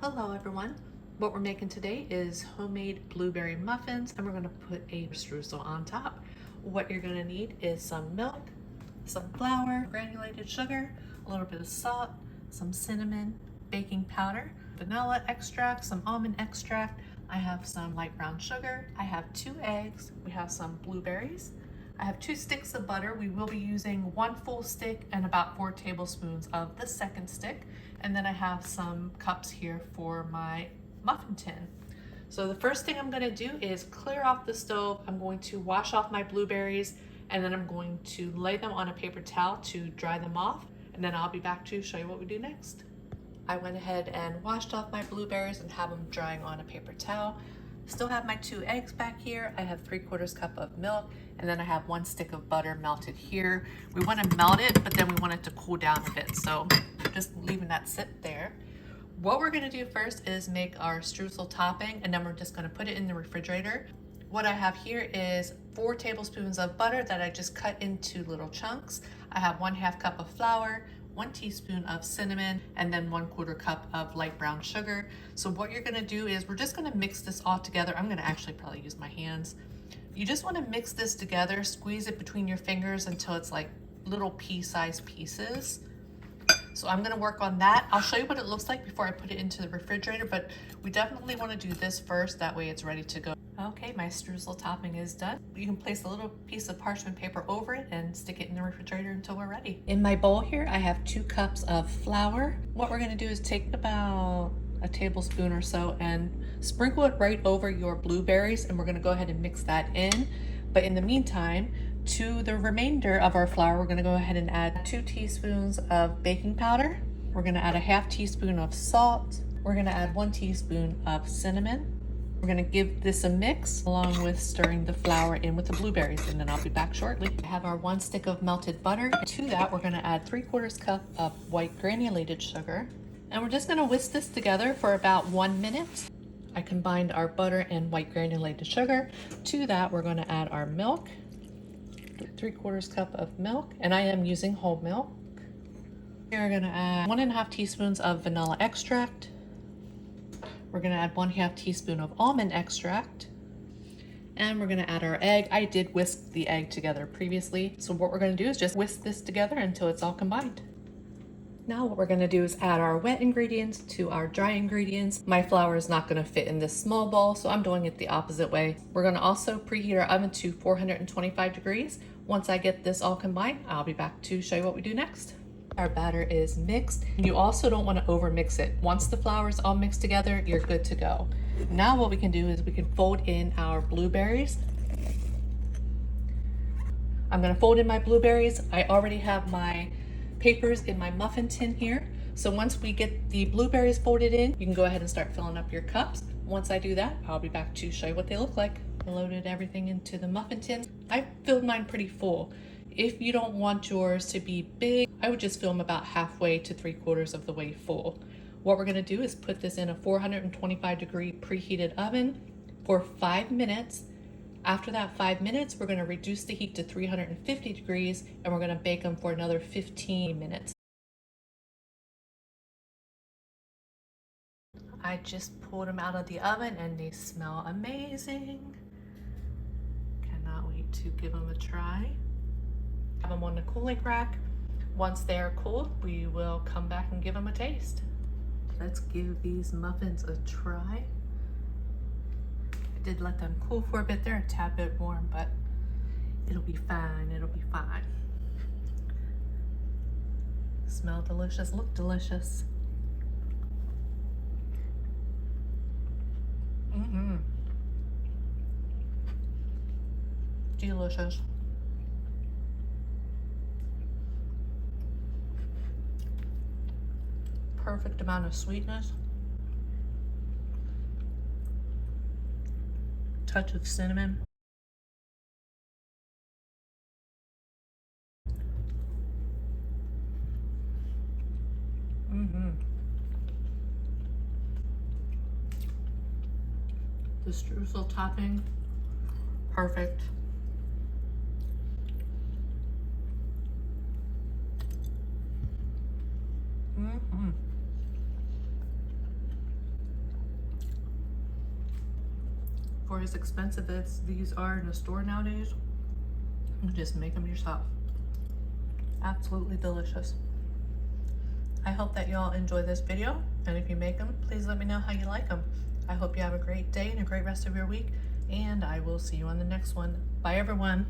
Hello everyone. What we're making today is homemade blueberry muffins, and we're going to put a streusel on top. What you're going to need is some milk, some flour, granulated sugar, a little bit of salt, some cinnamon, baking powder, vanilla extract, some almond extract. I have some light brown sugar. I have 2 eggs. We have some blueberries. I have 2 sticks of butter. We will be using 1 full stick and about 4 tablespoons of the second stick. And then I have some cups here for my muffin tin. So the first thing I'm gonna do is clear off the stove. I'm going to wash off my blueberries, and then I'm going to lay them on a paper towel to dry them off. And then I'll be back to show you what we do next. I went ahead and washed off my blueberries and have them drying on a paper towel. Still have my 2 eggs back here. I have 3/4 cup of milk, and then I have 1 stick of butter melted here. We want to melt it, but then we want it to cool down a bit, so just leaving that sit there. What we're going to do first is make our streusel topping, and then we're just going to put it in the refrigerator. What I have here is 4 tablespoons of butter that I just cut into little chunks. I have 1/2 cup of flour, 1 teaspoon of cinnamon, and then 1/4 cup of light brown sugar. So what you're gonna do is we're just gonna mix this all together. I'm gonna actually probably use my hands. You just wanna mix this together, squeeze it between your fingers until it's like little pea-sized pieces. So I'm gonna work on that. I'll show you what it looks like before I put it into the refrigerator, but we definitely wanna do this first, that way it's ready to go. Okay, my streusel topping is done. You can place a little piece of parchment paper over it and stick it in the refrigerator until we're ready. In my bowl here, I have 2 cups of flour. What we're gonna do is take about a tablespoon or so and sprinkle it right over your blueberries, and we're gonna go ahead and mix that in. But in the meantime, to the remainder of our flour, we're gonna go ahead and add 2 teaspoons of baking powder. We're gonna add a 1/2 teaspoon of salt. We're gonna add 1 teaspoon of cinnamon. We're gonna give this a mix along with stirring the flour in with the blueberries, and then I'll be back shortly. I have our 1 stick of melted butter. To that, we're gonna add 3/4 cup of white granulated sugar. And we're just gonna whisk this together for about 1 minute. I combined our butter and white granulated sugar. To that, we're gonna add our milk, 3/4 cup of milk, and I am using whole milk. Here we're gonna add 1.5 teaspoons of vanilla extract. We're gonna add 1/2 teaspoon of almond extract, and we're gonna add our egg. I did whisk the egg together previously, so what we're gonna do is just whisk this together until it's all combined. Now what we're gonna do is add our wet ingredients to our dry ingredients. My flour is not gonna fit in this small bowl, so I'm doing it the opposite way. We're gonna also preheat our oven to 425 degrees. Once I get this all combined, I'll be back to show you what we do next. Our batter is mixed. You also don't want to over mix it. Once the flour is all mixed together, you're good to go. Now what we can do is we can fold in our blueberries. I'm going to fold in my blueberries. I already have my papers in my muffin tin here. So once we get the blueberries folded in, you can go ahead and start filling up your cups. Once I do that, I'll be back to show you what they look like. I loaded everything into the muffin tin. I filled mine pretty full. If you don't want yours to be big, I would just fill them about halfway to 3/4 of the way full. What we're gonna do is put this in a 425 degree preheated oven for 5 minutes. After that 5 minutes, we're gonna reduce the heat to 350 degrees, and we're gonna bake them for another 15 minutes. I just pulled them out of the oven and they smell amazing. Cannot wait to give them a try. Have them on the cooling rack. Once they're cooled, we will come back and give them a taste. Let's give these muffins a try. I did let them cool for a bit. They're a tad bit warm, but it'll be fine. It'll be fine. Smell delicious, look delicious. Delicious. Perfect amount of sweetness. Touch of cinnamon. The streusel topping, perfect. for as expensive as these are in the store nowadays. You just make them yourself. Absolutely delicious. I hope that y'all enjoy this video, and if you make them, please let me know how you like them. I hope you have a great day and a great rest of your week, and I will see you on the next one. Bye everyone.